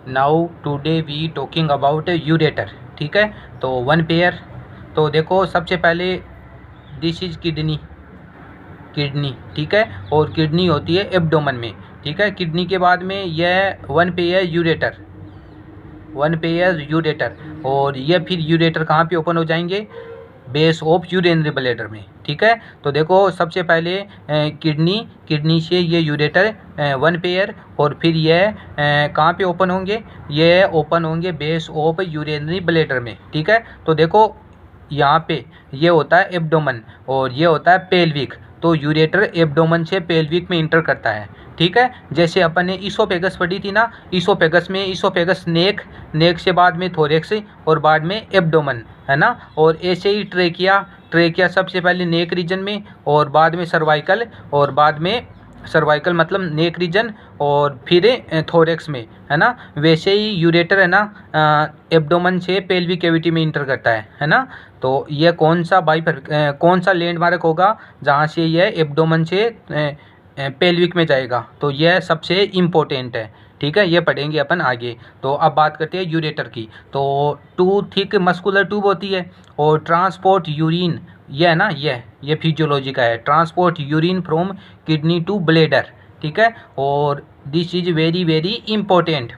Now today we talking about ureter. ठीक है, तो वन पेयर। तो देखो सबसे पहले दिस इज किडनी, किडनी। ठीक है, और किडनी होती है एब्डोमेन में। ठीक है, किडनी के बाद में यह one pair ureter, one pair ureter. और ये फिर यूरेटर कहाँ पे ओपन हो जाएंगे? बेस ऑफ यूरिनरी ब्लैडर में। ठीक है, तो देखो सबसे पहले किडनी, किडनी से ये यूरेटर वन पेयर, और फिर ये कहाँ पे ओपन होंगे? ये ओपन होंगे बेस ऑफ यूरिनरी ब्लैडर में। ठीक है, तो देखो यहाँ पे ये होता है एब्डोमेन और ये होता है पेल्विक। तो यूरेटर एब्डोमेन से पेल्विक में इंटर करता है। ठीक है, जैसे अपन ने ईसोफेगस पढ़ी थी ना, ईसोफेगस में ईसोफेगस नेक, नेक से बाद में थोरेक्स और बाद में एब्डोमेन, है ना। और ऐसे ही ट्रेकिया, ट्रेकिया सबसे पहले नेक रीजन में और बाद में सर्वाइकल, और बाद में सर्वाइकल मतलब नेक रीजन और फिर थोरेक्स में, है ना। वैसे ही यूरेटर है ना एब्डोमेन से पेल्विक कैविटी में इंटर करता है ना। तो ये कौन सा कौन सा लैंडमार्क होगा जहाँ से यह एब्डोमेन से पेल्विक में जाएगा? तो यह सबसे इम्पोर्टेंट है। ठीक है, ये पढ़ेंगे अपन आगे। तो अब बात करते हैं यूरेटर की। तो टू थिक मस्कुलर ट्यूब होती है और ट्रांसपोर्ट यूरिन, ये है ना, ये फिजियोलॉजी का है, transport urine from kidney to bladder. ठीक है, और this is very very important.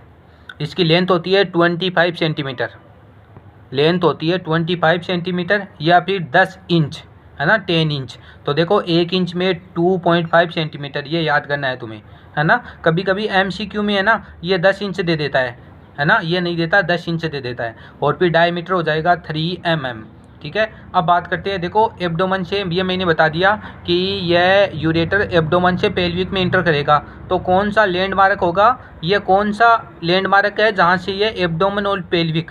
इसकी लेंथ होती है 25 सेंटीमीटर, लेंथ होती है 25 सेंटीमीटर या फिर 10 इंच, है ना, 10 इंच। तो देखो 1 इंच में 2.5 सेंटीमीटर, ये याद करना है तुम्हें, है ना। कभी कभी एमसीक्यू में है ना ये 10 इंच दे देता है ना, ये नहीं देता, 10 इंच दे देता है। और फिर डायमीटर हो जाएगा 3 mm। ठीक है, अब बात करते हैं, देखो एब्डोमेन से, ये मैंने बता दिया कि यह यूरेटर एब्डोमेन से पेल्विक में इंटर करेगा। तो कौन सा लैंडमार्क होगा? ये कौन सा लैंडमार्क है जहाँ से ये एब्डोमेन और पेल्विक,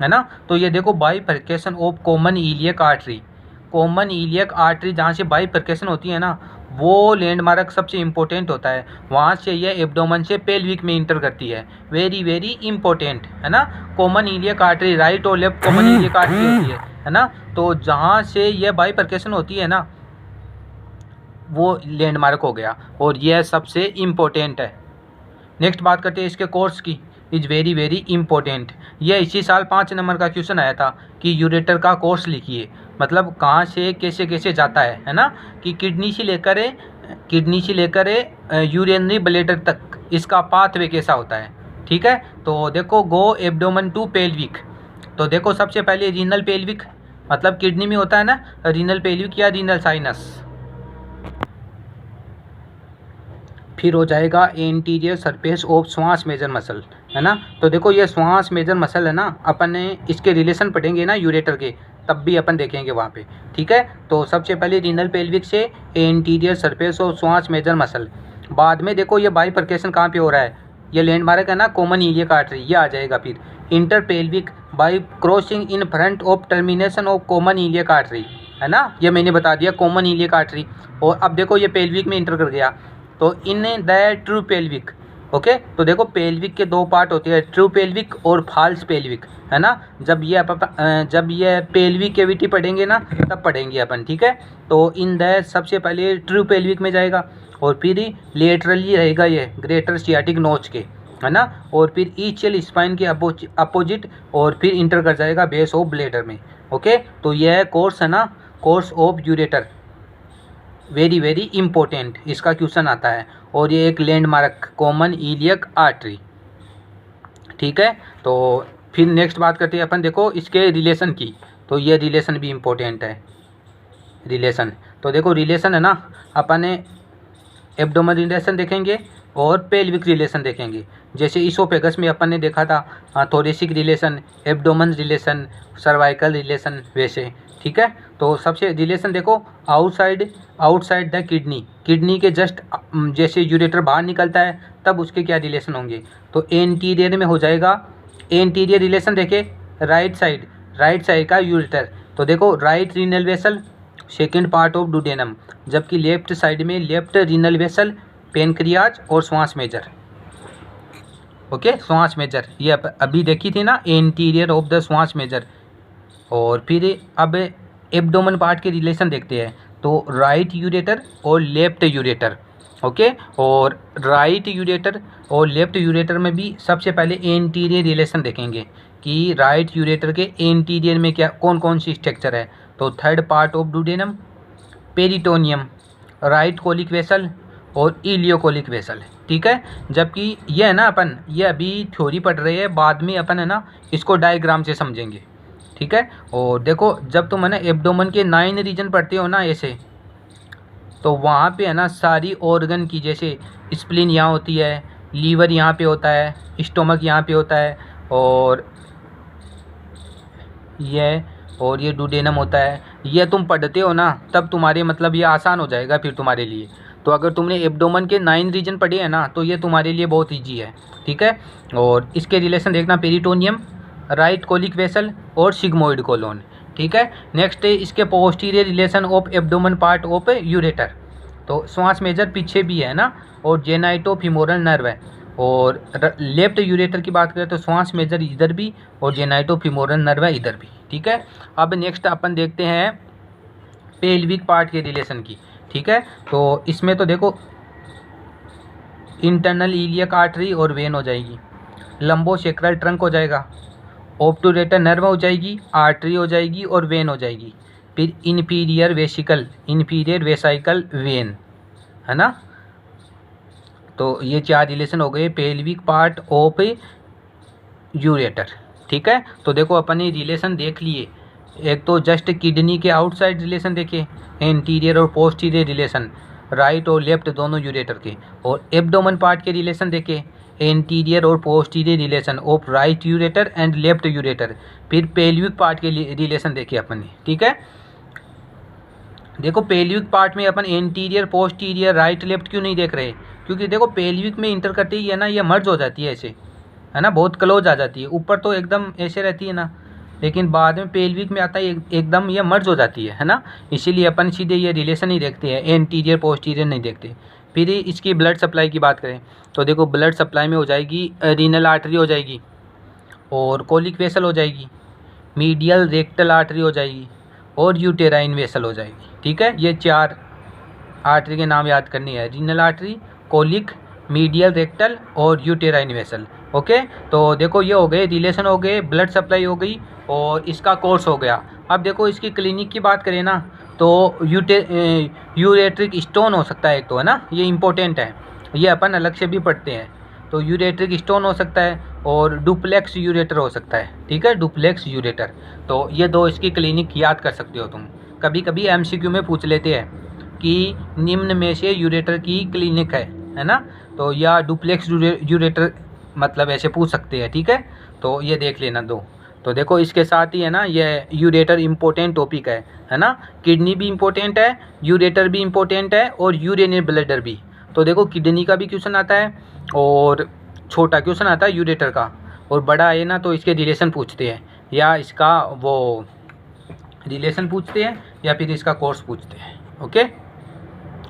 है ना। तो ये देखो bifurcation of common iliac artery, common iliac artery जहाँ से बाइफरकेशन होती है ना, वो लैंडमार्क सबसे इम्पोर्टेंट होता है। वहाँ से ये एब्डोमेन से पेल्विक में इंटर करती है, वेरी वेरी इंपॉर्टेंट, है ना। कॉमन इलियक आर्टरी, राइट और लेफ्ट कॉमन इलियक आर्टरी होती है ना। तो जहाँ से ये बाइफरकेशन होती है ना, वो लैंडमार्क हो गया और यह सबसे इम्पोर्टेंट है। नेक्स्ट बात करते हैं इसके कोर्स की, इज वेरी वेरी इंपॉर्टेंट। यह इसी साल 5 नंबर का क्वेश्चन आया था कि यूरेटर का कोर्स लिखिए, मतलब कहाँ से कैसे कैसे जाता है ना, कि किडनी से लेकर यूरिनरी ब्लैडर तक इसका पाथवे कैसा होता है। ठीक है, तो देखो गो एब्डोमेन टू पेल्विक। तो देखो सबसे पहले रीनल पेल्विक, मतलब किडनी में होता है ना रीनल पेल्विक या रीनल साइनस। फिर हो जाएगा एंटीरियर सरफेस ऑफ श्वास मेजर मसल, है ना। तो देखो ये श्वास मेजर मसल है ना, अपन ने इसके रिलेशन पढ़ेंगे ना यूरेटर के, तब भी अपन देखेंगे वहाँ पे। ठीक है, तो सबसे पहले रीनल पेल्विक से एंटीरियर सरफेस ऑफ श्वास मेजर मसल। बाद में देखो ये बाइफरकेशन कहाँ पे हो रहा है, ये लैंडमार्क है ना कॉमन इलियक आर्टरी, ये आ जाएगा। फिर inter pelvic by crossing in front of termination of common iliac artery, है ना, ये मैंने बता दिया कॉमन इलियक आर्टरी। और अब देखो ये पेल्विक में इंटर कर गया, तो in the true pelvic. Okay, तो देखो पेल्विक के दो पार्ट होते हैं, ट्रू पेल्विक और फॉल्स पेल्विक, है ना। जब ये पेल्विक कैविटी पढ़ेंगे ना तब पढ़ेंगे अपन। ठीक है, तो इन द सबसे पहले ट्रू पेल्विक में जाएगा और फिर लेटरली रहेगा ये ग्रेटर सियाटिक नोच के, है ना। और फिर ईचियल स्पाइन के अपोजिट और फिर इंटर कर जाएगा बेस ऑफ ब्लेडर में। ओके, तो यह कोर्स है ना, course of ureter, very very important, इसका क्वेश्चन आता है। और ये एक लैंडमार्क कॉमन इलियक आर्टरी। ठीक है, तो फिर नेक्स्ट बात करते हैं अपन, देखो इसके रिलेशन की। तो ये रिलेशन भी इम्पोर्टेंट है, रिलेशन। तो देखो रिलेशन है ना, अपन एब्डोमेन रिलेशन देखेंगे और पेल्विक रिलेशन देखेंगे। जैसे ईसोफेगस में अपन ने देखा था thoracic relation, abdomen relation, cervical relation, वैसे। ठीक है, तो सबसे रिलेशन देखो आउटसाइड द किडनी, किडनी के जस्ट जैसे यूरेटर बाहर निकलता है तब उसके क्या रिलेशन होंगे। तो एंटीरियर में हो जाएगा, एंटीरियर रिलेशन देखे राइट साइड का यूरेटर। तो देखो right renal vessel second part of duodenum, जबकि लेफ्ट साइड में लेफ्ट रीनल वेसल, पेनक्रियाज और श्वास मेजर। ओके, श्वास मेजर ये अभी देखी थी ना, एंटीरियर ऑफ द श्वास मेजर। और फिर अब एब्डोमेन पार्ट के रिलेशन देखते हैं। तो राइट यूरेटर और लेफ्ट यूरेटर, ओके। और राइट यूरेटर और लेफ्ट यूरेटर में भी सबसे पहले एंटीरियर रिलेशन देखेंगे कि राइट यूरेटर के एंटीरियर में क्या कौन कौन सी स्ट्रक्चर है। तो third part of duodenum, peritoneum, right colic vessel और इलियोकोलिक वेसल, ठीक है। जबकि ये है ना अपन ये अभी थ्योरी पढ़ रहे हैं, बाद में अपन है ना इसको डायग्राम से समझेंगे, ठीक है। और देखो जब तुम है ना एब्डोमेन के 9 रीजन पढ़ते हो ना ऐसे, तो वहाँ पे है ना सारी ऑर्गन की, जैसे स्प्लीन यहाँ होती है, लीवर यहाँ पे होता है, स्टोमक यहाँ पे होता है, और ये डुडेनम होता है। ये तुम पढ़ते हो ना तब तुम्हारे मतलब ये आसान हो जाएगा फिर तुम्हारे लिए। तो अगर तुमने एब्डोमेन के 9 रीजन पढ़े हैं ना तो ये तुम्हारे लिए बहुत ईजी है, ठीक है। और इसके रिलेशन देखना, पेरिटोनियम, राइट कोलिक वेसल और सिग्मोइड कोलोन, ठीक है। नेक्स्ट है इसके posterior relation of abdomen part of ureter. तो श्वास मेजर पीछे भी है ना, और जेनाइटो फीमोरल नर्व है। और लेफ्ट यूरेटर की बात करें तो श्वास मेजर इधर भी और जेनाइटो फीमोरल नर्व है इधर भी, ठीक है। अब नेक्स्ट अपन देखते हैं पेल्विक पार्ट के रिलेशन की, ठीक है। तो इसमें तो देखो इंटरनल इलियक आर्टरी और वेन हो जाएगी, लंबोसेक्रल ट्रंक हो जाएगा, ऑब्टूरेटर नर्व हो जाएगी, आर्टरी हो जाएगी और वेन हो जाएगी। फिर इन्फीरियर वेसिकल वेन, है ना। तो ये 4 रिलेशन हो गए पेल्विक पार्ट ऑफ यूरेटर, ठीक है। तो देखो अपन ये रिलेशन देख लिए, एक तो जस्ट किडनी के आउटसाइड रिलेशन देखे, एंटीरियर और पोस्टीरियर रिलेशन राइट और लेफ्ट दोनों यूरेटर के, और एब्डोमेन पार्ट के रिलेशन देखे, एंटीरियर और posterior relation of right ureter and left ureter. फिर पेल्विक पार्ट के रिलेशन देखे अपन ने, ठीक है। देखो पेल्विक पार्ट में अपन एंटीरियर पोस्टीरियर राइट लेफ्ट क्यों नहीं देख रहे, क्योंकि देखो पेल्विक में इंटर करते ही है ना ये मर्ज हो जाती है ऐसे, है ना, बहुत क्लोज आ जाती है। ऊपर तो एकदम ऐसे रहती है ना, लेकिन बाद में पेल्विक में आता है एकदम ये मर्ज हो जाती है ना। इसीलिए अपन सीधे ये रिलेशन ही देखते हैं, एंटीरियर पोस्टीरियर नहीं देखते। फिर इसकी ब्लड सप्लाई की बात करें तो देखो ब्लड सप्लाई में हो जाएगी रीनल आर्टरी हो जाएगी, और कोलिक वेसल हो जाएगी, मीडियल रेक्टल आर्टरी हो जाएगी, और यूटेराइन वेसल हो जाएगी, ठीक है। ये 4 आर्टरी के नाम याद करनी है, renal artery, colic, medial rectal और यूटेराइन वेसल, ओके। तो देखो ये हो गए रिलेशन, हो गए ब्लड सप्लाई हो गई, और इसका कोर्स हो गया। अब देखो इसकी क्लिनिक की बात करें ना तो यूरेट्रिक स्टोन हो सकता है एक तो, है ना, ये इंपॉर्टेंट है, ये अपन अलग से भी पढ़ते हैं। तो यूरेट्रिक स्टोन हो सकता है और डुप्लेक्स यूरेटर हो सकता है, ठीक है, डुप्लेक्स यूरेटर। तो ये 2 इसकी क्लिनिक याद कर सकते हो तुम। कभी कभी MCQ में पूछ लेते हैं कि निम्न में से यूरेटर की क्लिनिक है ना, तो या डुप्लेक्स यूरेटर मतलब ऐसे पूछ सकते हैं, ठीक है। तो ये देख लेना 2। तो देखो इसके साथ ही है ना ये यूरेटर इम्पोर्टेंट टॉपिक है ना। किडनी भी इम्पोर्टेंट है, यूरेटर भी इम्पोर्टेंट है, और यूरिनरी ब्लैडर भी। तो देखो किडनी का भी क्वेश्चन आता है, और छोटा क्वेश्चन आता है यूरेटर का, और बड़ा है ना तो इसके रिलेशन पूछते हैं, या इसका वो रिलेशन पूछते हैं, या फिर इसका कोर्स पूछते हैं, ओके।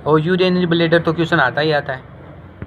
और यूरिनरी ब्लैडर तो क्वेश्चन आता ही आता है।